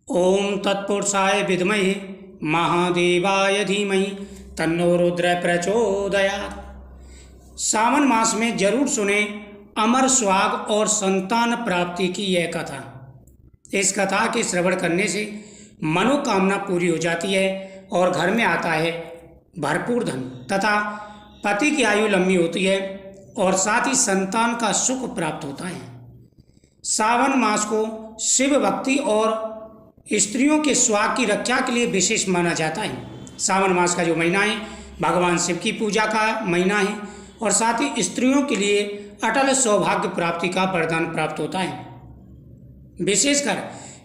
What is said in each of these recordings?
ओम तत्पुरुषाय विद्महे महादेवाय धीमहि तन्नो रुद्र प्रचोदयात्। सावन मास में जरूर सुने अमर सुहाग और संतान प्राप्ति की यह कथा। इस कथा के श्रवण करने से मनोकामना पूरी हो जाती है और घर में आता है भरपूर धन तथा पति की आयु लंबी होती है और साथ ही संतान का सुख प्राप्त होता है। सावन मास को शिव भक्ति और स्त्रियों के सुहाग की रक्षा के लिए विशेष माना जाता है। सावन मास का जो महीना है भगवान शिव की पूजा का महीना है और साथ ही स्त्रियों के लिए अटल सौभाग्य प्राप्ति का वरदान प्राप्त होता है। विशेषकर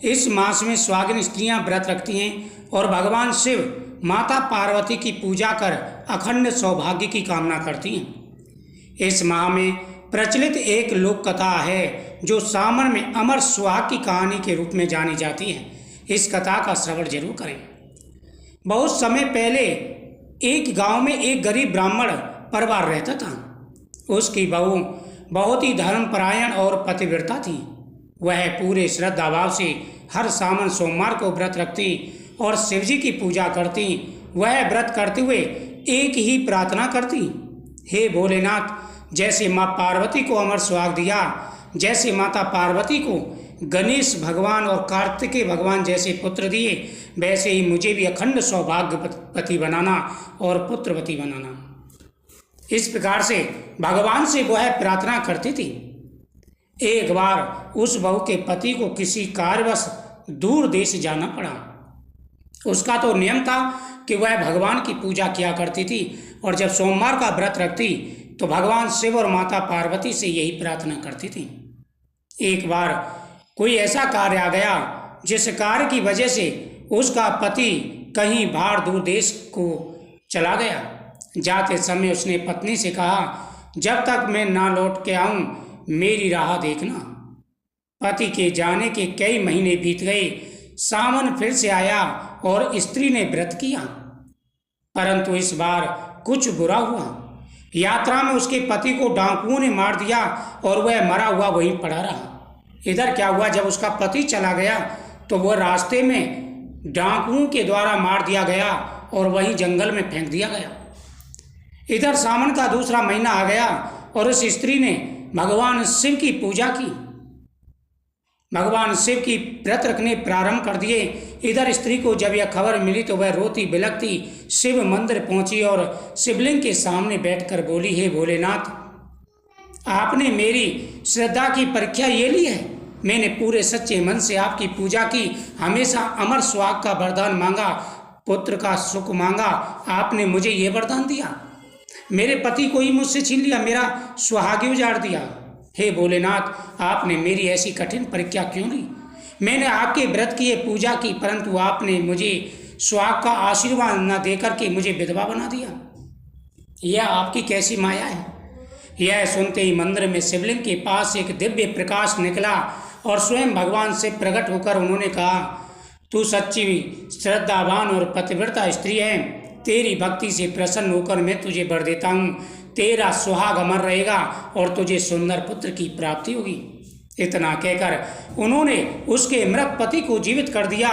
इस मास में सुहागिन स्त्रियां व्रत रखती हैं और भगवान शिव माता पार्वती की पूजा कर अखंड सौभाग्य की कामना करती हैं। इस माह में प्रचलित एक लोक कथा है जो सावन में अमर सुहाग की कहानी के रूप में जानी जाती है। इस कथा का श्रवण जरूर करें। बहुत समय पहले एक गांव में एक गरीब ब्राह्मण परिवार रहता था। उसकी बहू बहुत ही धर्मपरायण और पतिव्रता थी। वह पूरे श्रद्धा भाव से हर सावन सोमवार को व्रत रखती और शिवजी की पूजा करती। वह व्रत करते हुए एक ही प्रार्थना करती, हे भोलेनाथ, जैसे माँ पार्वती को अमर सुहाग दिया, जैसे माता पार्वती को गणेश भगवान और कार्तिकेय भगवान जैसे पुत्र दिए, वैसे ही मुझे भी अखंड सौभाग्यवती बनाना और पुत्रवती बनाना। इस प्रकार से भगवान से वह प्रार्थना करती थी। एक बार उस बहू के पति को किसी कार्यवश दूर देश जाना पड़ा। उसका तो नियम था कि वह भगवान की पूजा किया करती थी और जब सोमवार का व्रत रखती तो भगवान शिव और माता पार्वती से यही प्रार्थना करती थी। एक बार कोई ऐसा कार्य आ गया जिस कार्य की वजह से उसका पति कहीं बाहर दूर देश को चला गया। जाते समय उसने पत्नी से कहा, जब तक मैं ना लौट के आऊं मेरी राह देखना। पति के जाने के कई महीने बीत गए। सावन फिर से आया और स्त्री ने व्रत किया, परंतु इस बार कुछ बुरा हुआ। यात्रा में उसके पति को डाकुओं ने मार दिया और वह मरा हुआ वहीं पड़ा रहा। इधर क्या हुआ, जब उसका पति चला गया तो वह रास्ते में डाकुओं के द्वारा मार दिया गया और वहीं जंगल में फेंक दिया गया। इधर सावन का दूसरा महीना आ गया और उस स्त्री ने भगवान शिव की पूजा की, भगवान शिव की व्रत रखने प्रारंभ कर दिए। इधर स्त्री को जब यह खबर मिली तो वह रोती बिलखती शिव मंदिर पहुंची और शिवलिंग के सामने बैठकर बोली, हे भोलेनाथ, आपने मेरी श्रद्धा की परीक्षा ये ली है। मैंने पूरे सच्चे मन से आपकी पूजा की, हमेशा अमर सुहाग का वरदान मांगा, पुत्र का सुख मांगा। आपने मुझे ये वरदान दिया, मेरे पति को ही मुझसे छीन लिया, मेरा सुहाग ही उजाड़ दिया। हे भोलेनाथ, आपने मेरी ऐसी कठिन परीक्षा क्यों ली? मैंने आपके व्रत की पूजा की, परंतु आपने मुझे सुहाग का आशीर्वाद न देकर के मुझे विधवा बना दिया। यह आपकी कैसी माया है? यह सुनते ही मंदिर में शिवलिंग के पास एक दिव्य प्रकाश निकला और स्वयं भगवान से प्रकट होकर उन्होंने कहा, तू सच्ची श्रद्धावान और पतिव्रता स्त्री है। तेरी भक्ति से प्रसन्न होकर मैं तुझे वर देता हूँ। तेरा सुहाग अमर रहेगा और तुझे सुंदर पुत्र की प्राप्ति होगी। इतना कहकर उन्होंने उसके मृत पति को जीवित कर दिया।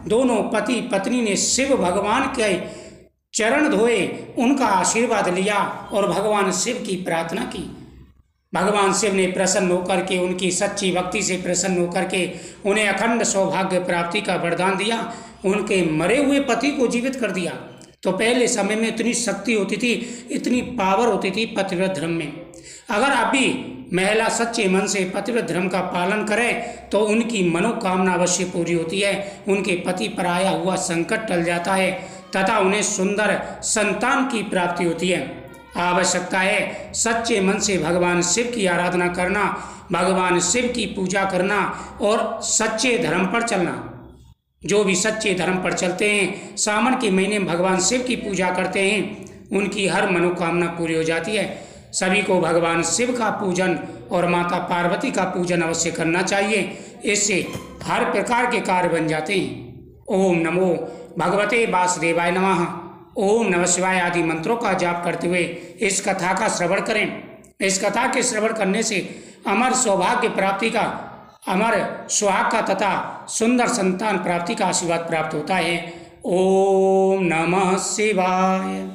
दोनों पति पत्नी ने शिव भगवान के चरण धोए, उनका आशीर्वाद लिया और भगवान शिव की प्रार्थना की। भगवान शिव ने प्रसन्न होकर के, उनकी सच्ची भक्ति से प्रसन्न होकर के उन्हें अखंड सौभाग्य प्राप्ति का वरदान दिया। उनके मरे हुए पति को जीवित कर दिया। तो पहले समय में इतनी शक्ति होती थी, इतनी पावर होती थी पतिव्रत धर्म में। अगर अभी महिला सच्चे मन से पतिव्रत धर्म का पालन करे तो उनकी मनोकामना अवश्य पूरी होती है। उनके पति पर आया हुआ संकट टल जाता है तथा उन्हें सुंदर संतान की प्राप्ति होती है। आवश्यकता है सच्चे मन से भगवान शिव की आराधना करना, भगवान शिव की पूजा करना और सच्चे धर्म पर चलना। जो भी सच्चे धर्म पर चलते हैं, सावन के महीने में भगवान शिव की पूजा करते हैं, उनकी हर मनोकामना पूरी हो जाती है। सभी को भगवान शिव का पूजन और माता पार्वती का पूजन अवश्य करना चाहिए। इससे हर प्रकार के कार्य बन जाते हैं। ओम नमो भगवते वासुदेवाय नमः, ओम नमः शिवाय आदि मंत्रों का जाप करते हुए इस कथा का श्रवण करें। इस कथा के श्रवण करने से अमर सौभाग्य प्राप्ति का अमर सुहाग का तथा सुंदर संतान प्राप्ति का आशीर्वाद प्राप्त होता है। ओम नमः शिवाय।